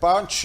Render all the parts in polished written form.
5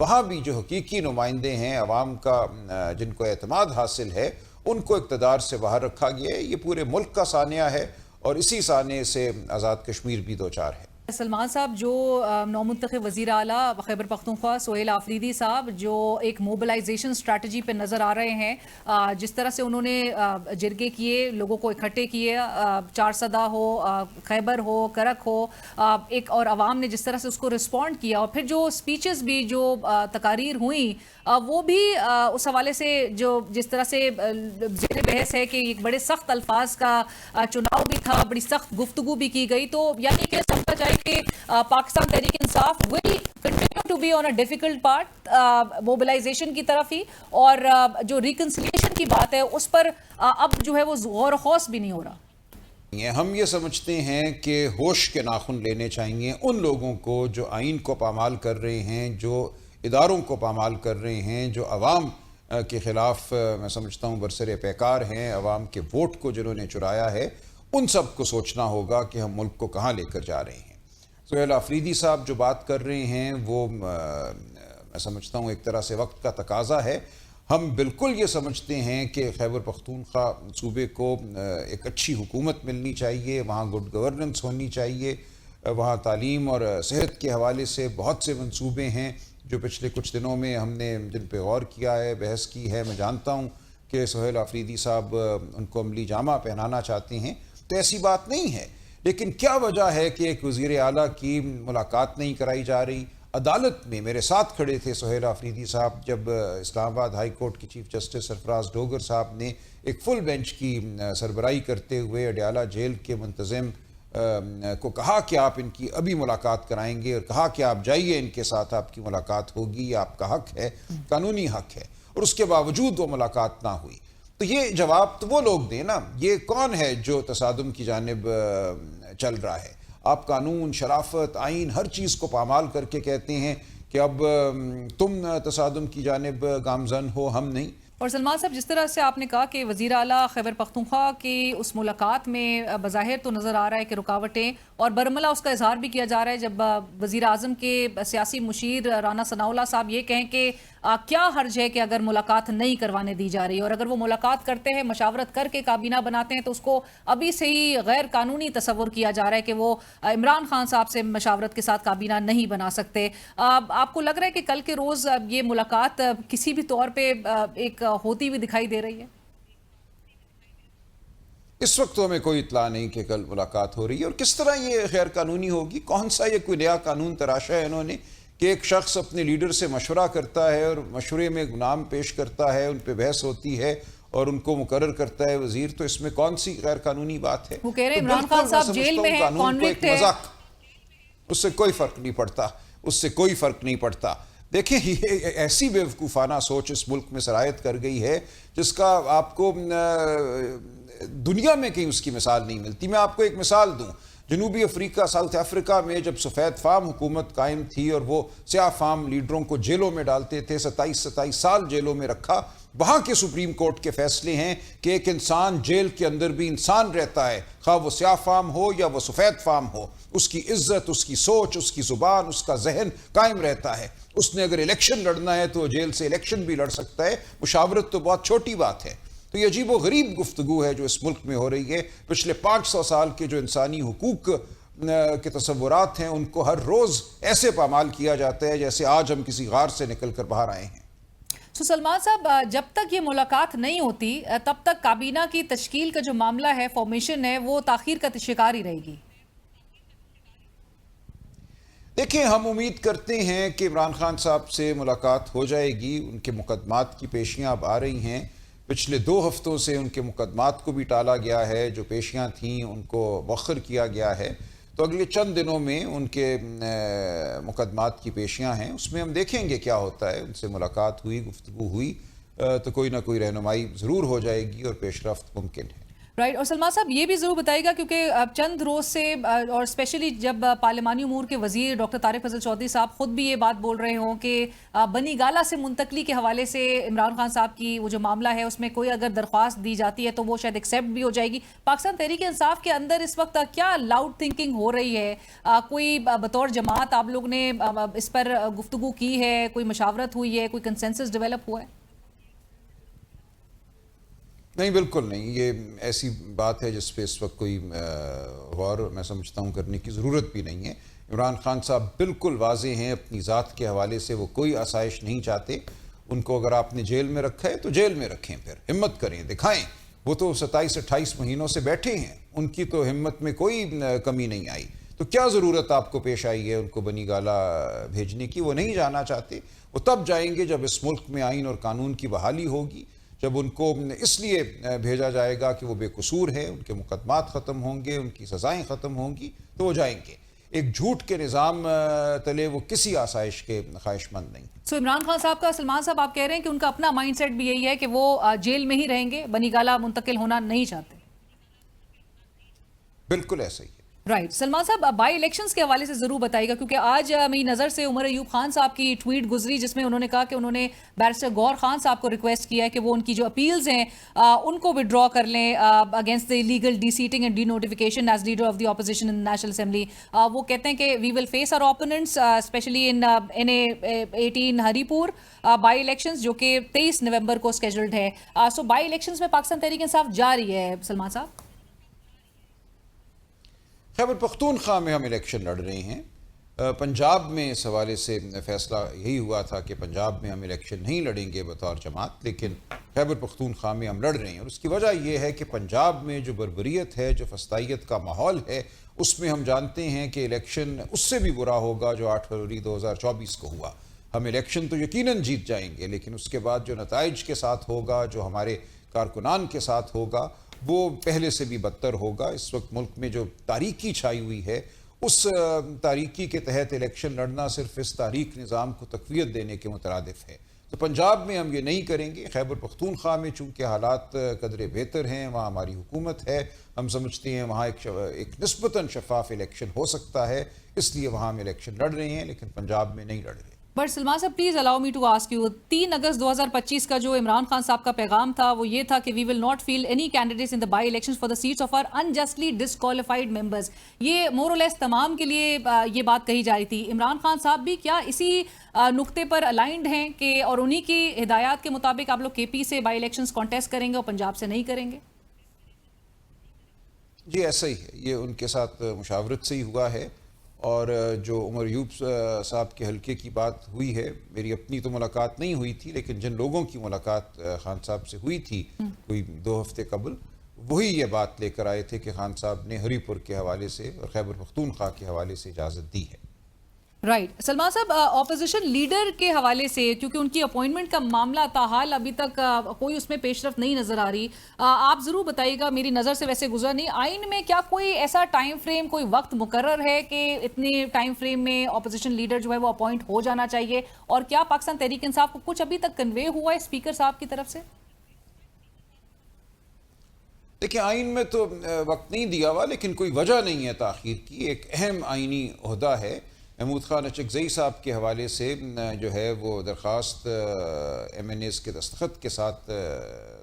وہاں بھی جو حقیقی نمائندے ہیں عوام کا، جن کو اعتماد حاصل ہے، ان کو اقتدار سے باہر رکھا گیا ہے۔ یہ پورے ملک کا سانحہ ہے اور اسی سانحے سے آزاد کشمیر بھی دوچار ہے۔ سلمان صاحب، جو نومنتخب وزیر اعلیٰ خیبر پختونخوا سہیل آفریدی صاحب جو ایک موبلائزیشن اسٹریٹجی پہ نظر آ رہے ہیں، جس طرح سے انہوں نے جرگے کیے، لوگوں کو اکٹھے کیے، چارسدہ ہو، خیبر ہو، کرک ہو، ایک اور عوام نے جس طرح سے اس کو رسپونڈ کیا، اور پھر جو سپیچز بھی، جو تقاریر ہوئیں، وہ بھی اس حوالے سے جس طرح سے زیر بحث ہے کہ ایک بڑے سخت الفاظ کا چناؤ بھی تھا، بڑی سخت گفتگو بھی کی گئی، تو یعنی کہ سمجھا جائے کہ Pakistan Tehreek Insaf will continue to be on a difficult part mobilisation کی طرف ہی، اور جو ریکنسلیشن کی بات ہے اس پر اب جو ہے وہ غور و خوض بھی نہیں ہو رہا۔ ہم یہ سمجھتے ہیں کہ ہوش کے ناخن لینے چاہیے ان لوگوں کو جو آئین کو پامال کر رہے ہیں، جو اداروں کو پامال کر رہے ہیں، جو عوام کے خلاف میں سمجھتا ہوں برسر پیکار ہیں، عوام کے ووٹ کو جنہوں نے چرایا ہے، ان سب کو سوچنا ہوگا کہ ہم ملک کو کہاں لے کر جا رہے ہیں۔ سہیل آفریدی صاحب جو بات کر رہے ہیں وہ میں سمجھتا ہوں ایک طرح سے وقت کا تقاضا ہے۔ ہم بالکل یہ سمجھتے ہیں کہ خیبر پختونخوا صوبے کو ایک اچھی حکومت ملنی چاہیے، وہاں گڈ گورننس ہونی چاہیے، وہاں تعلیم اور صحت کے حوالے سے بہت سے منصوبے ہیں جو پچھلے کچھ دنوں میں ہم نے جن پہ غور کیا ہے، بحث کی ہے۔ میں جانتا ہوں کہ سہیل آفریدی صاحب ان کو عملی جامہ پہنانا چاہتے ہیں، تو ایسی بات نہیں ہے، لیکن کیا وجہ ہے کہ ایک وزیر اعلیٰ کی ملاقات نہیں کرائی جا رہی؟ عدالت میں میرے ساتھ کھڑے تھے سہیل آفریدی صاحب جب اسلام آباد ہائی کورٹ کے چیف جسٹس سرفراز ڈوگر صاحب نے ایک فل بینچ کی سربراہی کرتے ہوئے اڈیالہ جیل کے منتظم کو کہا کہ آپ ان کی ابھی ملاقات کرائیں گے، اور کہا کہ آپ جائیے، ان کے ساتھ آپ کی ملاقات ہوگی، یہ آپ کا حق ہے، قانونی حق ہے، اور اس کے باوجود وہ ملاقات نہ ہوئی۔ تو یہ جواب تو وہ لوگ دیں نا، یہ کون ہے جو تصادم کی جانب چل رہا ہے؟ آپ قانون، شرافت، آئین، ہر چیز کو پامال کر کے کہتے ہیں کہ اب تم تصادم کی جانب گامزن ہو، ہم نہیں۔ اور سلمان صاحب، جس طرح سے آپ نے کہا کہ وزیر اعلیٰ خیبر پختونخوا کی اس ملاقات میں بظاہر تو نظر آ رہا ہے کہ رکاوٹیں، اور برملا اس کا اظہار بھی کیا جا رہا ہے جب وزیر اعظم کے سیاسی مشیر رانا ثناءاللہ صاحب یہ کہیں کہ کیا حرج ہے کہ اگر ملاقات نہیں کروانے دی جا رہی، اور اگر وہ ملاقات کرتے ہیں، مشاورت کر کے کابینہ بناتے ہیں، تو اس کو ابھی سے ہی غیر قانونی تصور کیا جا رہا ہے کہ وہ عمران خان صاحب سے مشاورت کے ساتھ کابینہ نہیں بنا سکتے۔ آپ کو لگ رہا ہے کہ کل کے روز یہ ملاقات کسی بھی طور پہ ایک ہوتی ہوئی دکھائی دے رہی ہے؟ اس وقت تو ہمیں کوئی اطلاع نہیں کہ کل ملاقات ہو رہی ہے، اور کس طرح یہ غیر قانونی ہوگی؟ کون سا یہ کوئی نیا قانون تراشا ہے انہوں نے کہ ایک شخص اپنے لیڈر سے مشورہ کرتا ہے اور مشورے میں نام پیش کرتا ہے، ان پہ بحث ہوتی ہے اور ان کو مقرر کرتا ہے وزیر؟ تو اس میں کون سی غیر قانونی بات ہے؟ وہ کہہ رہے ہیں عمران خان صاحب جیل میں ہیں، کانوکٹ ہے، اس سے کوئی فرق نہیں پڑتا، اس سے کوئی فرق نہیں پڑتا۔ دیکھیں، یہ ایسی بیوقوفانہ سوچ اس ملک میں سرایت کر گئی ہے جس کا آپ کو دنیا میں کہیں اس کی مثال نہیں ملتی۔ میں آپ کو ایک مثال دوں، جنوبی افریقہ، ساؤتھ افریقہ میں جب سفید فام حکومت قائم تھی اور وہ سیاہ فام لیڈروں کو جیلوں میں ڈالتے تھے، 27 سال جیلوں میں رکھا، وہاں کے سپریم کورٹ کے فیصلے ہیں کہ ایک انسان جیل کے اندر بھی انسان رہتا ہے، خواہ وہ سیاہ فام ہو یا وہ سفید فام ہو، اس کی عزت، اس کی سوچ، اس کی زبان، اس کا ذہن قائم رہتا ہے۔ اس نے اگر الیکشن لڑنا ہے تو جیل سے الیکشن بھی لڑ سکتا ہے۔ مشاورت تو بہت چھوٹی بات ہے۔ تو یہ عجیب و غریب گفتگو ہے جو اس ملک میں ہو رہی ہے۔ پچھلے 500 سال کے جو انسانی حقوق کے تصورات ہیں، ان کو ہر روز ایسے پامال کیا جاتا ہے جیسے آج ہم کسی غار سے نکل کر باہر آئے ہیں۔ سلمان صاحب، جب تک یہ ملاقات نہیں ہوتی تب تک کابینہ کی تشکیل کا جو معاملہ ہے، فارمیشن ہے، وہ تاخیر کا شکار ہی رہے گی۔ دیکھیں، ہم امید کرتے ہیں کہ عمران خان صاحب سے ملاقات ہو جائے گی۔ ان کے مقدمات کی پیشیاں اب آ رہی ہیں، پچھلے 2 ہفتوں سے ان کے مقدمات کو بھی ٹالا گیا ہے، جو پیشیاں تھیں ان کو مؤخر کیا گیا ہے، تو اگلے چند دنوں میں ان کے مقدمات کی پیشیاں ہیں، اس میں ہم دیکھیں گے کیا ہوتا ہے۔ ان سے ملاقات ہوئی، گفتگو ہوئی تو کوئی نہ کوئی رہنمائی ضرور ہو جائے گی اور پیش رفت ممکن ہے۔ رائٹ. اور سلمان صاحب یہ بھی ضرور بتائیے گا کیونکہ چند روز سے اور اسپیشلی جب پارلیمانی امور کے وزیر ڈاکٹر طارق فضل چودھری صاحب خود بھی یہ بات بول رہے ہوں کہ بنی گالہ سے منتقلی کے حوالے سے عمران خان صاحب کی وہ جو معاملہ ہے اس میں کوئی اگر درخواست دی جاتی ہے تو وہ شاید ایکسیپٹ بھی ہو جائے گی. پاکستان تحریک انصاف کے اندر اس وقت کیا لاؤڈ تھنکنگ ہو رہی ہے؟ کوئی بطور جماعت آپ لوگ نے اس پر گفتگو کی ہے؟ کوئی مشاورت ہوئی ہے؟ کوئی کنسنسس ڈیولپ ہوا ہے؟ نہیں، بالکل نہیں. یہ ایسی بات ہے جس پہ اس وقت کوئی غور میں سمجھتا ہوں کرنے کی ضرورت بھی نہیں ہے. عمران خان صاحب بالکل واضح ہیں اپنی ذات کے حوالے سے، وہ کوئی آسائش نہیں چاہتے. ان کو اگر آپ نے جیل میں رکھا ہے تو جیل میں رکھیں، پھر ہمت کریں، دکھائیں. وہ تو 27-28 مہینوں سے بیٹھے ہیں، ان کی تو ہمت میں کوئی کمی نہیں آئی. تو کیا ضرورت آپ کو پیش آئی ہے ان کو بنی گالہ بھیجنے کی؟ وہ نہیں جانا چاہتے. وہ تب جائیں گے جب اس ملک میں آئین اور قانون کی بحالی ہوگی، جب ان کو اس لیے بھیجا جائے گا کہ وہ بے قصور ہیں، ان کے مقدمات ختم ہوں گے، ان کی سزائیں ختم ہوں گی تو وہ جائیں گے. ایک جھوٹ کے نظام تلے وہ کسی آسائش کے خواہش مند نہیں. سو عمران خان صاحب کا، سلمان صاحب آپ کہہ رہے ہیں کہ ان کا اپنا مائنڈ سیٹ بھی یہی ہے کہ وہ جیل میں ہی رہیں گے، بنی گالہ منتقل ہونا نہیں چاہتے. بالکل ایسا ہی ہے. رائٹ. سلمان صاحب بائی الیکشنز کے حوالے سے ضرور بتائیے گا کیونکہ آج میری نظر سے عمر ایوب خان صاحب کی ٹویٹ گزری جس میں انہوں نے کہا کہ انہوں نے بیرسٹر گور خان صاحب کو ریکویسٹ کیا ہے کہ وہ ان کی جو اپیلز ہیں ان کو وڈرا کر لیں against the legal deseating and denotification as leader of the opposition in National Assembly. وہ کہتے ہیں کہ we will face our opponents especially in NA18 Haripur by elections جو کہ 23 نومبر کو اسکیجولڈ ہے. سو بائی الیکشنز میں پاکستان تحریک انصاف جاری ہے. سلمان صاحب خیبر پختونخوا میں ہم الیکشن لڑ رہے ہیں. پنجاب میں اس حوالے سے فیصلہ یہی ہوا تھا کہ پنجاب میں ہم الیکشن نہیں لڑیں گے بطور جماعت، لیکن خیبر پختونخوا میں ہم لڑ رہے ہیں. اور اس کی وجہ یہ ہے کہ پنجاب میں جو بربریت ہے، جو فسطائیت کا ماحول ہے، اس میں ہم جانتے ہیں کہ الیکشن اس سے بھی برا ہوگا جو 8 فروری 2024 کو ہوا. ہم الیکشن تو یقیناً جیت جائیں گے، لیکن اس کے بعد جو نتائج کے ساتھ ہوگا، جو ہمارے کارکنان کے ساتھ ہوگا، وہ پہلے سے بھی بدتر ہوگا. اس وقت ملک میں جو تاریکی چھائی ہوئی ہے، اس تاریکی کے تحت الیکشن لڑنا صرف اس تاریک نظام کو تقویت دینے کے مترادف ہے. تو پنجاب میں ہم یہ نہیں کریں گے. خیبر پختونخوا میں چونکہ حالات قدرے بہتر ہیں، وہاں ہماری حکومت ہے، ہم سمجھتے ہیں وہاں ایک نسبتاً شفاف الیکشن ہو سکتا ہے، اس لیے وہاں ہم الیکشن لڑ رہے ہیں، لیکن پنجاب میں نہیں لڑ رہے. بٹ سلمان صاحب please allow me to ask you, 3 August 2025 کا جو عمران خان صاحب کا پیغام تھا وہ یہ تھا کہ we will not field any candidates in the by election for the seats of our unjustly disqualified members. یہ مور اور لیس تمام کے لیے یہ بات کہی جا رہی تھی. عمران خان صاحب بھی کیا اسی نقطے پر الائنڈ ہیں کہ اور انہی کی ہدایات کے مطابق آپ لوگ KP سے بائی الیکشنز کانٹیسٹ کریں گے اور پنجاب سے نہیں کریں گے؟ جی ایسا ہی ہے. یہ ان کے ساتھ مشاورت سے ہی ہوا ہے. اور جو عمر ایوب صاحب کے حلقے کی بات ہوئی ہے، میری اپنی تو ملاقات نہیں ہوئی تھی، لیکن جن لوگوں کی ملاقات خان صاحب سے ہوئی تھی کوئی 2 ہفتے قبل، وہی یہ بات لے کر آئے تھے کہ خان صاحب نے ہری پور کے حوالے سے اور خیبر پختونخوا کے حوالے سے اجازت دی ہے. رائٹ. سلمان صاحب اپوزیشن لیڈر کے حوالے سے کیونکہ ان کی اپوائنٹمنٹ کا معاملہ تاحال ابھی تک کوئی اس میں پیش رفت نہیں نظر آ رہی، آپ ضرور بتائیے گا. میری نظر سے ویسے گزرا نہیں. آئین میں کیا کوئی ایسا ٹائم فریم، کوئی وقت مقرر ہے کہ اتنے ٹائم فریم میں اپوزیشن لیڈر جو ہے وہ اپوائنٹ ہو جانا چاہیے؟ اور کیا پاکستان تحریک انصاف کو کچھ ابھی تک کنوے ہوا ہے اسپیکر صاحب کی طرف سے؟ دیکھیں آئین میں تو وقت نہیں دیا ہوا، لیکن کوئی وجہ نہیں ہے تاخیر کی. ایک اہم آئینی عہدہ ہے. محمود خان اچکزئی صاحب کے حوالے سے جو ہے وہ درخواست MNAs کے دستخط کے ساتھ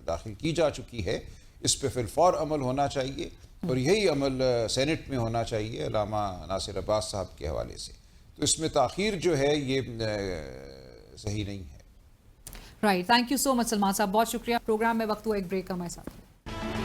داخل کی جا چکی ہے. اس پہ فی الفور عمل ہونا چاہیے اور یہی عمل سینٹ میں ہونا چاہیے علامہ ناصر عباس صاحب کے حوالے سے. تو اس میں تاخیر جو ہے یہ صحیح نہیں ہے. رائٹ. تھینک یو سو مچ سلمان صاحب، بہت شکریہ. پروگرام میں وقت ہوا ایک بریک کا ہمارے ساتھ.